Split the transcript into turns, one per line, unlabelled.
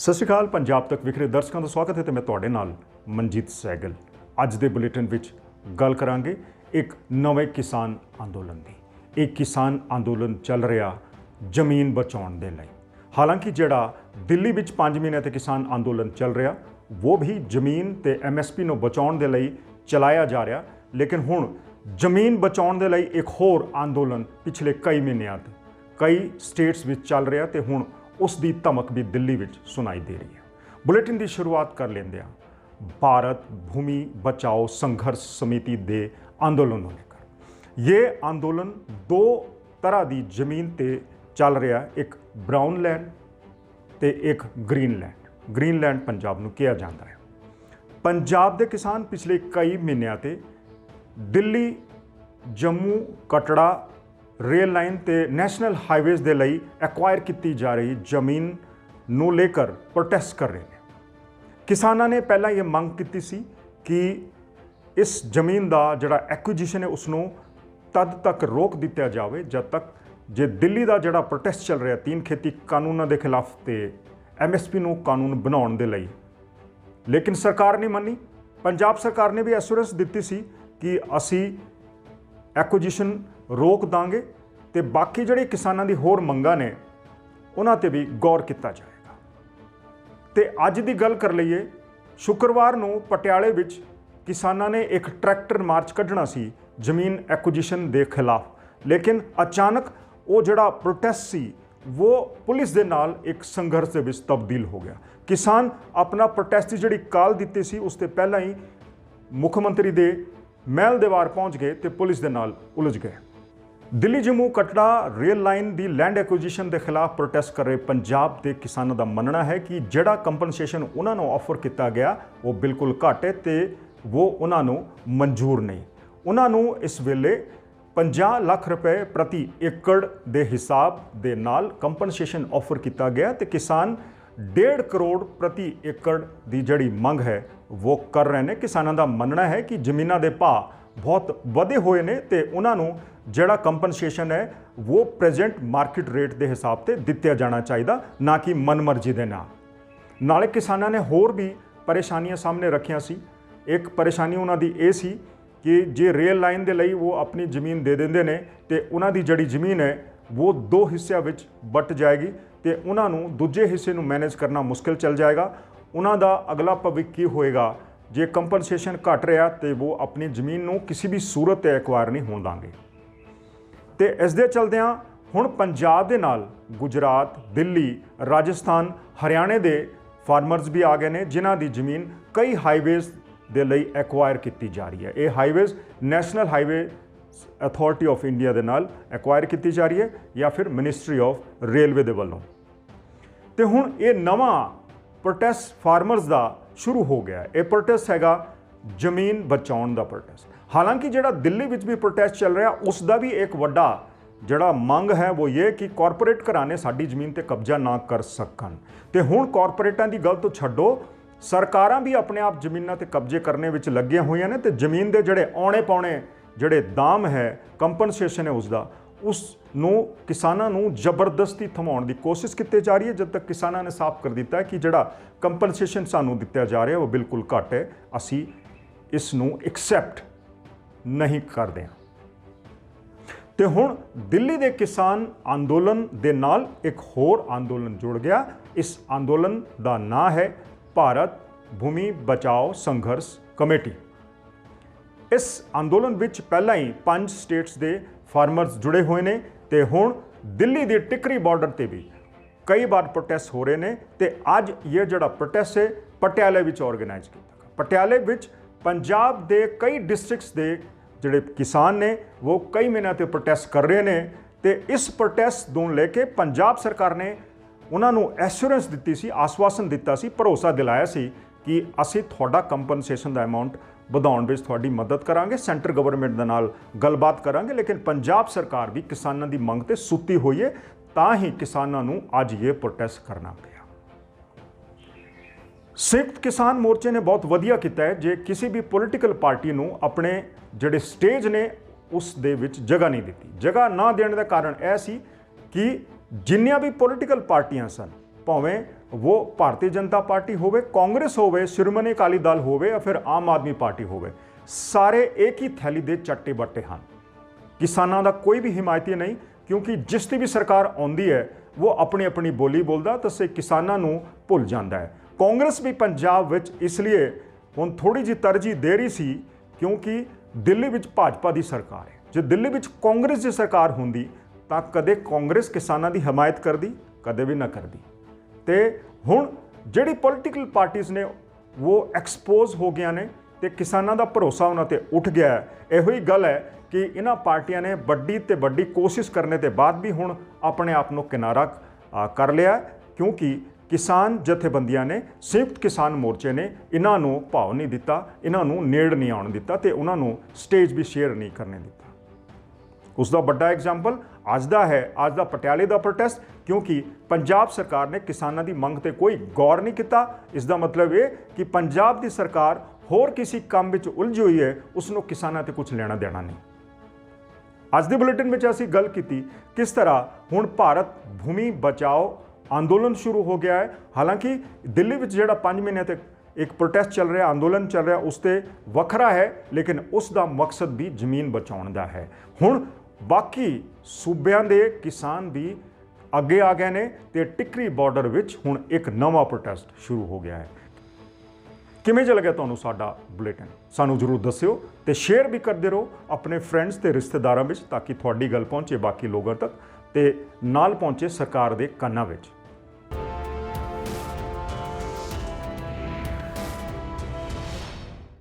ਸਤਿ ਸ਼੍ਰੀ ਅਕਾਲ। ਪੰਜਾਬ ਤੱਕ ਵਿਖਰੇ ਦਰਸ਼ਕਾਂ ਦਾ ਸਵਾਗਤ ਹੈ ਤੇ ਮੈਂ ਤੁਹਾਡੇ ਨਾਲ ਮਨਜੀਤ ਸਹਿਗਲ। ਅੱਜ ਦੇ ਬੁਲੇਟਿਨ ਵਿੱਚ ਗੱਲ ਕਰਾਂਗੇ ਇੱਕ ਨਵੇਂ ਕਿਸਾਨ ਅੰਦੋਲਨ ਦੀ। ਇਹ ਕਿਸਾਨ ਅੰਦੋਲਨ ਚੱਲ ਰਿਹਾ ਜ਼ਮੀਨ ਬਚਾਉਣ ਦੇ ਲਈ। ਹਾਲਾਂਕਿ ਜਿਹੜਾ ਦਿੱਲੀ ਵਿੱਚ 5 ਮਹੀਨੇ ਤੇ ਕਿਸਾਨ ਅੰਦੋਲਨ ਚੱਲ ਰਿਹਾ ਉਹ ਵੀ ਜ਼ਮੀਨ ਤੇ MSP ਨੂੰ ਬਚਾਉਣ ਦੇ ਲਈ ਚਲਾਇਆ ਜਾ ਰਿਹਾ, ਲੇਕਿਨ ਹੁਣ ਜ਼ਮੀਨ ਬਚਾਉਣ ਦੇ ਲਈ ਇੱਕ ਹੋਰ ਅੰਦੋਲਨ ਪਿਛਲੇ ਕਈ ਮਹੀਨਿਆਂ ਤੋਂ ਕਈ ਸਟੇਟਸ ਵਿੱਚ ਚੱਲ ਰਿਹਾ ਤੇ ਹੁਣ ਉਸ ਦੀ ਧਮਕ ਵੀ ਦਿੱਲੀ ਵਿੱਚ ਸੁਣਾਈ ਦੇ ਰਹੀ ਹੈ। ਬੁਲੇਟਿਨ ਦੀ ਸ਼ੁਰੂਆਤ ਕਰ ਲੈਂਦੇ ਹਾਂ ਭਾਰਤ भूमि बचाओ संघर्ष समिति ਦੇ ਅੰਦੋਲਨ ਨੂੰ ਲੈ ਕੇ। ਇਹ ਅੰਦੋਲਨ ਦੋ ਤਰ੍ਹਾਂ ਦੀ ਜ਼ਮੀਨ ਤੇ ਚੱਲ ਰਿਹਾ, ਇੱਕ ਬਰਾਊਨ ਲੈਂਡ ਤੇ ਇੱਕ green land. Green land Punjab ਨੂੰ ਕਿਹਾ ਜਾਂਦਾ ਹੈ। ਪੰਜਾਬ ਦੇ ਕਿਸਾਨ ਪਿਛਲੇ ਕਈ ਮਹੀਨਿਆਂ ਤੇ ਦਿੱਲੀ ਜੰਮੂ ਕਟੜਾ रेल लाइन ਤੇ ਨੈਸ਼ਨਲ ਹਾਈਵੇਜ਼ ਦੇ ਲਈ ਐਕਵਾਇਰ ਕੀਤੀ ਜਾ ਰਹੀ ਜ਼ਮੀਨ ਨੂੰ ਲੈ ਕੇ ਪ੍ਰੋਟੈਸਟ ਕਰ ਰਹੇ ਨੇ। ਕਿਸਾਨਾਂ ਨੇ ਪਹਿਲਾਂ ਇਹ ਮੰਗ ਕੀਤੀ ਸੀ ਕਿ ਇਸ ਜ਼ਮੀਨ ਦਾ ਜਿਹੜਾ ਐਕੁਜੀਸ਼ਨ ਹੈ ਉਸ ਨੂੰ ਤਦ ਤੱਕ ਰੋਕ ਦਿੱਤਾ ਜਾਵੇ ਜਦ ਤੱਕ ਜੇ ਦਿੱਲੀ ਦਾ ਜਿਹੜਾ ਪ੍ਰੋਟੈਸਟ ਚੱਲ ਰਿਹਾ 3 ਖੇਤੀ ਕਾਨੂੰਨਾਂ ਦੇ ਖਿਲਾਫ ਤੇ MSP ਨੂੰ ਕਾਨੂੰਨ ਬਣਾਉਣ ਦੇ ਲਈ, ਲੇਕਿਨ ਸਰਕਾਰ ਨੇ ਮੰਨੀ। ਪੰਜਾਬ ਸਰਕਾਰ ਨੇ ਵੀ ਐਸ਼ੋਰੈਂਸ ਦਿੱਤੀ ਸੀ ਕਿ ਅਸੀਂ ਐਕੁਜੀਸ਼ਨ ਰੋਕ ਦਾਂਗੇ ਤੇ ਬਾਕੀ ਜਿਹੜੇ ਕਿਸਾਨਾਂ ਦੀ ਹੋਰ ਮੰਗਾਂ ਨੇ ਉਹਨਾਂ ਤੇ ਵੀ ਗੌਰ ਕੀਤਾ ਜਾਏਗਾ। ਤੇ ਅੱਜ ਦੀ ਗੱਲ ਕਰ ਲਈਏ, ਸ਼ੁੱਕਰਵਾਰ ਨੂੰ ਪਟਿਆਲੇ ਵਿੱਚ ਕਿਸਾਨਾਂ ਨੇ ਇੱਕ ਟਰੈਕਟਰ ਮਾਰਚ ਕੱਢਣਾ ਸੀ ਜ਼ਮੀਨ ਐਕੁਜੀਸ਼ਨ ਦੇ ਖਿਲਾਫ, ਲੇਕਿਨ ਅਚਾਨਕ ਉਹ ਜਿਹੜਾ ਪ੍ਰੋਟੈਸਟ ਸੀ ਉਹ ਪੁਲਿਸ ਦੇ ਨਾਲ ਇੱਕ ਸੰਘਰਸ਼ ਦੇ ਵਿੱਚ ਤਬਦੀਲ ਹੋ ਗਿਆ। ਕਿਸਾਨ ਆਪਣਾ ਪ੍ਰੋਟੈਸਟ ਦੀ ਜਿਹੜੀ ਕਾਲ ਦਿੱਤੀ ਸੀ ਉਸ ਤੋਂ ਪਹਿਲਾਂ ਹੀ ਮੁੱਖ ਮੰਤਰੀ ਦੇ ਮਹਿਲ ਦੇ ਬਾਹਰ ਪਹੁੰਚ ਗਏ ਤੇ ਪੁਲਿਸ ਦੇ ਨਾਲ ਉਲਝ ਗਏ। ਦਿੱਲੀ ਜੰਮੂ ਕਟੜਾ ਰੇਲ ਲਾਈਨ ਦੀ ਲੈਂਡ ਐਕੁਜੀਸ਼ਨ ਦੇ ਖਿਲਾਫ ਪ੍ਰੋਟੈਸਟ ਕਰ ਰਹੇ ਪੰਜਾਬ ਦੇ ਕਿਸਾਨਾਂ ਦਾ ਮੰਨਣਾ ਹੈ ਕਿ ਜਿਹੜਾ ਕੰਪਨਸੇਸ਼ਨ ਉਹਨਾਂ ਨੂੰ ਆਫਰ ਕੀਤਾ ਗਿਆ ਉਹ ਬਿਲਕੁਲ ਘੱਟ ਹੈ ਤੇ ਉਹ ਉਹਨਾਂ ਨੂੰ ਮਨਜ਼ੂਰ ਨਹੀਂ। ਉਹਨਾਂ ਨੂੰ ਇਸ ਵੇਲੇ 50 ਲੱਖ ਰੁਪਏ ਪ੍ਰਤੀ ਏਕੜ ਦੇ ਹਿਸਾਬ ਦੇ ਨਾਲ ਕੰਪਨਸੇਸ਼ਨ ਆਫਰ ਕੀਤਾ ਗਿਆ ਤੇ ਕਿਸਾਨ 1.5 ਕਰੋੜ ਪ੍ਰਤੀ ਏਕੜ ਦੀ ਜਿਹੜੀ ਮੰਗ ਹੈ ਉਹ ਕਰ ਰਹੇ ਨੇ। ਕਿਸਾਨਾਂ ਦਾ ਮੰਨਣਾ ਹੈ ਕਿ ਜ਼ਮੀਨਾਂ ਦੇ ਭਾਅ ਬਹੁਤ ਵਧੇ ਹੋਏ ਨੇ ਤੇ ਉਹਨਾਂ ਨੂੰ ਜਿਹੜਾ ਕੰਪਨਸੇਸ਼ਨ ਹੈ ਉਹ ਪ੍ਰੈਜ਼ੈਂਟ ਮਾਰਕੀਟ ਰੇਟ ਦੇ ਹਿਸਾਬ ਤੇ ਦਿੱਤਾ ਜਾਣਾ ਚਾਹੀਦਾ, ਨਾ ਕਿ ਮਨਮਰਜ਼ੀ ਦੇ ਨਾਲ। ਨਾਲੇ ਕਿਸਾਨਾਂ ਨੇ ਹੋਰ ਵੀ ਪਰੇਸ਼ਾਨੀਆਂ ਸਾਹਮਣੇ ਰੱਖੀਆਂ ਸੀ। ਇੱਕ ਪਰੇਸ਼ਾਨੀ ਉਹਨਾਂ ਦੀ ਇਹ ਸੀ ਕਿ ਜੇ ਰੇਲ ਲਾਈਨ ਦੇ ਲਈ ਉਹ ਆਪਣੀ ਜ਼ਮੀਨ ਦੇ ਦਿੰਦੇ ਨੇ ਤੇ ਉਹਨਾਂ ਦੀ ਜਿਹੜੀ ਜ਼ਮੀਨ ਹੈ ਉਹ 2 ਹਿੱਸਿਆਂ ਵਿੱਚ ਵੱਟ ਜਾਏਗੀ ਤੇ ਉਹਨਾਂ ਨੂੰ ਦੂਜੇ ਹਿੱਸੇ ਨੂੰ ਮੈਨੇਜ ਕਰਨਾ ਮੁਸ਼ਕਿਲ ਚੱਲ ਜਾਏਗਾ। ਉਹਨਾਂ ਦਾ ਅਗਲਾ ਭਵਿੱਖ ਕੀ ਹੋਏਗਾ ਜੇ ਕੰਪਨਸੇਸ਼ਨ ਘਟ ਰਿਹਾ ਤੇ ਉਹ ਆਪਣੀ ਜ਼ਮੀਨ ਨੂੰ ਕਿਸੇ ਵੀ ਸੂਰਤ ਤੇ ਐਕਵਾਇਰ ਨਹੀਂ ਹੋਣ ਦਾਂਗੇ। ਤੇ ਇਸ ਦੇ ਚਲਦਿਆਂ ਹੁਣ ਪੰਜਾਬ ਦੇ ਨਾਲ ਗੁਜਰਾਤ, ਦਿੱਲੀ, ਰਾਜਸਥਾਨ, ਹਰਿਆਣੇ ਦੇ ਫਾਰਮਰਸ ਵੀ ਆ ਗਏ ਨੇ ਜਿਨ੍ਹਾਂ ਦੀ ਜ਼ਮੀਨ ਕਈ ਹਾਈਵੇਜ਼ ਦੇ ਲਈ ਐਕਵਾਇਰ ਕੀਤੀ ਜਾ ਰਹੀ ਹੈ। ਇਹ highways national highway authority of India ਦੇ ਨਾਲ ਐਕਵਾਇਰ ਕੀਤੀ ਜਾ ਰਹੀ ਹੈ ਜਾਂ ਫਿਰ ਮਿਨਿਸਟਰੀ ਆਫ ਰੇਲਵੇ ਦੇ ਵੱਲੋਂ। ਤੇ ਹੁਣ ਇਹ ਨਵਾਂ ਪ੍ਰੋਟੈਸਟ ਫਾਰਮਰਸ ਦਾ ਸ਼ੁਰੂ ਹੋ ਗਿਆ। ਇਹ ਪ੍ਰੋਟੈਸਟ ਹੈਗਾ ਜ਼ਮੀਨ ਬਚਾਉਣ ਦਾ ਪ੍ਰੋਟੈਸਟ। ਹਾਲਾਂਕਿ ਜਿਹੜਾ ਦਿੱਲੀ ਵਿੱਚ ਵੀ ਪ੍ਰੋਟੈਸਟ ਚੱਲ ਰਿਹਾ ਉਸ ਦਾ ਵੀ ਇੱਕ ਵੱਡਾ ਜਿਹੜਾ ਮੰਗ ਹੈ ਉਹ ਇਹ ਕਿ ਕਾਰਪੋਰੇਟ ਘਰਾਣੇ ਸਾਡੀ ਜ਼ਮੀਨ ਤੇ ਕਬਜ਼ਾ ਨਾ ਕਰ ਸਕਣ। ਤੇ ਹੁਣ ਕਾਰਪੋਰੇਟਾਂ ਦੀ ਗੱਲ ਤੋਂ ਛੱਡੋ, ਸਰਕਾਰਾਂ ਵੀ ਆਪਣੇ ਆਪ ਜ਼ਮੀਨਾਂ ਤੇ ਕਬਜ਼ੇ ਕਰਨੇ ਵਿੱਚ ਲੱਗੀਆਂ ਹੋਈਆਂ ਨੇ ਤੇ ਜ਼ਮੀਨ ਦੇ ਜਿਹੜੇ ਆਉਣੇ ਪਾਉਣੇ ਜਿਹੜੇ ਦਾਮ ਹੈ, ਕੰਪਨਸੇਸ਼ਨ ਹੈ ਉਸ ਨੂੰ ਕਿਸਾਨਾਂ ਨੂੰ ਜ਼ਬਰਦਸਤੀ ਥਮਾਉਣ ਦੀ ਕੋਸ਼ਿਸ਼ ਕੀਤੀ ਜਾ ਰਹੀ ਹੈ। ਜਦ ਤੱਕ ਕਿਸਾਨਾਂ ਨੇ ਸਾਫ਼ ਕਰ ਦਿੱਤਾ ਹੈ ਕਿ ਜਿਹੜਾ ਕੰਪਨਸੇਸ਼ਨ ਸਾਨੂੰ ਦਿੱਤਾ ਜਾ ਰਿਹਾ ਉਹ ਬਿਲਕੁਲ ਘੱਟ ਹੈ, ਅਸੀਂ ਇਸ ਨੂੰ ਐਕਸੈਪਟ ਨਹੀਂ ਕਰਦੇ ਹਾਂ। ਤੇ ਹੁਣ ਦਿੱਲੀ ਦੇ ਕਿਸਾਨ ਅੰਦੋਲਨ ਦੇ ਨਾਲ ਇੱਕ ਹੋਰ ਅੰਦੋਲਨ ਜੁੜ ਗਿਆ। ਇਸ ਅੰਦੋਲਨ ਦਾ ਨਾਂ ਹੈ ਭਾਰਤ भूमि बचाओ संघर्ष कमेटी। ਇਸ ਅੰਦੋਲਨ ਵਿੱਚ ਪਹਿਲਾਂ ਹੀ 5 ਸਟੇਟਸ ਦੇ ਫਾਰਮਰਸ ਜੁੜੇ ਹੋਏ ਨੇ ਤੇ ਹੁਣ ਦਿੱਲੀ ਦੇ ਟਿਕਰੀ ਬਾਰਡਰ ਤੇ ਵੀ ਕਈ ਵਾਰ ਪ੍ਰੋਟੈਸਟ ਹੋ ਰਹੇ ਨੇ ਤੇ ਅੱਜ ਇਹ ਜਿਹੜਾ ਪ੍ਰੋਟੈਸਟ ਹੈ ਪਟਿਆਲੇ ਵਿੱਚ ਆਰਗੇਨਾਈਜ਼ ਕੀਤਾ ਗਿਆ। ਪਟਿਆਲੇ ਵਿੱਚ ਪੰਜਾਬ ਦੇ ਕਈ ਡਿਸਟ੍ਰਿਕਟਸ ਦੇ ਜਿਹੜੇ ਕਿਸਾਨ ਨੇ ਉਹ ਕਈ ਮਹੀਨਿਆਂ ਤੋਂ ਪ੍ਰੋਟੈਸਟ ਕਰ ਰਹੇ ਨੇ ਤੇ ਇਸ ਪ੍ਰੋਟੈਸਟ ਨੂੰ ਲੈ ਕੇ ਪੰਜਾਬ ਸਰਕਾਰ ਨੇ ਉਹਨਾਂ ਨੂੰ ਐਸ਼ੋਰੈਂਸ ਦਿੱਤੀ ਸੀ, ਆਸ਼ਵਾਸਨ ਦਿੱਤਾ ਸੀ, ਭਰੋਸਾ ਦਿਲਾਇਆ ਸੀ ਕਿ ਅਸੀਂ ਤੁਹਾਡਾ ਕੰਪਨਸੇਸ਼ਨ ਦਾ ਅਮਾਉਂਟ ਵਧਾਉਣ ਵਿੱਚ ਤੁਹਾਡੀ ਮਦਦ ਕਰਾਂਗੇ, ਸੈਂਟਰ ਗਵਰਨਮੈਂਟ ਦੇ ਨਾਲ ਗੱਲਬਾਤ ਕਰਾਂਗੇ। ਲੇਕਿਨ ਪੰਜਾਬ ਸਰਕਾਰ ਵੀ ਕਿਸਾਨਾਂ ਦੀ ਮੰਗ ਤੇ ਸੁੱਤੀ ਹੋਈ ਹੈ, ਤਾਂ ਹੀ ਕਿਸਾਨਾਂ ਨੂੰ ਅੱਜ ਇਹ ਪ੍ਰੋਟੈਸਟ ਕਰਨਾ ਪਿਆ। ਸੰਯੁਕਤ ਕਿਸਾਨ ਮੋਰਚੇ ਨੇ ਬਹੁਤ ਵਧੀਆ ਕੀਤਾ ਹੈ ਜੇ ਕਿਸੇ ਵੀ ਪੋਲੀਟੀਕਲ ਪਾਰਟੀ ਨੂੰ ਆਪਣੇ ਜਿਹੜੇ ਸਟੇਜ ਨੇ ਉਸ ਦੇ ਵਿੱਚ ਜਗ੍ਹਾ ਨਹੀਂ ਦਿੱਤੀ। ਜਗ੍ਹਾ ਨਾ ਦੇਣ ਦਾ ਕਾਰਨ ਇਹ ਸੀ ਕਿ ਜਿੰਨੀਆਂ ਵੀ ਪੋਲੀਟੀਕਲ ਪਾਰਟੀਆਂ ਸਨ, ਭਾਵੇਂ वो भारतीय जनता पार्टी होवे, कांग्रेस होवे, शिरोमणी अकाली दल होवे या फिर आम आदमी पार्टी होवे, सारे एक ही थैली दे ਚੱਟੇ ਬੱਟੇ ਹਨ। किसानों का कोई भी हिमायती नहीं, क्योंकि जिस दी भी सरकार आती है वो अपनी अपनी बोली बोलता तो से किसानों को भुल जाता है। कांग्रेस भी पंजाब विच इसलिए हुण थोड़ी जी तरजीह दे रही सी क्योंकि दिल्ली विच भाजपा की सरकार है। जो दिल्ली विच कांग्रेस की सरकार होंदी तां कदे कांग्रेस किसानों की हिमायत करदी, कदे भी ना करदी। ते हुण जिहड़ी पॉलिटिकल पार्टीज़ ने वो एक्सपोज हो गया ने ते किसानों का भरोसा उन्हां ते उठ गया है। इहो ही गल है कि इन्हां पार्टियां ने बड़ी ते बड़ी कोशिश करने के बाद भी हुण अपने आप को किनारा कर लिया, क्योंकि किसान जथेबंदियां ने, संयुक्त किसान मोर्चे ने इन्हां नूं भाव नहीं दिता, इन्हां नूं नेड़ नहीं आउण दिता ते उन्हां नूं स्टेज भी शेयर नहीं करने दिता। उसका बड़ा एग्जाम्पल अज का है, अज का पटियाले का प्रोटेस्ट, क्योंकि पंजाब सरकार ने किसानों की मंग पर कोई गौर नहीं किया। इसका मतलब ये कि पंजाब की सरकार होर किसी काम में उलझी हुई है, उसनों किसानों से कुछ लेना देना नहीं। अज के बुलेटिन में असीं गल की किस तरह हुण भारत भूमि बचाओ अंदोलन शुरू हो गया है। हालांकि दिल्ली में जोड़ा 5 महीने तक एक प्रोटेस्ट चल रहा, अंदोलन चल रहा, उससे वखरा है, लेकिन उसका मकसद भी जमीन बचाने का है। हुण बाकी सूबों के किसान भी अगे आ गए ने ते टिकरी बॉर्डर विच हुण एक नवा प्रोटेस्ट शुरू हो गया है। किवें जिहा लग्या तुहानूं साडा बुलेटिन? सानूं जरूर दस्सिओ ते शेयर भी करते रहो अपने फ्रेंड्स ते रिश्तेदारां विच, ताकि तुहाडी गल पहुंचे बाकी लोगों तक ते नाल पहुंचे सरकार दे कानां विच।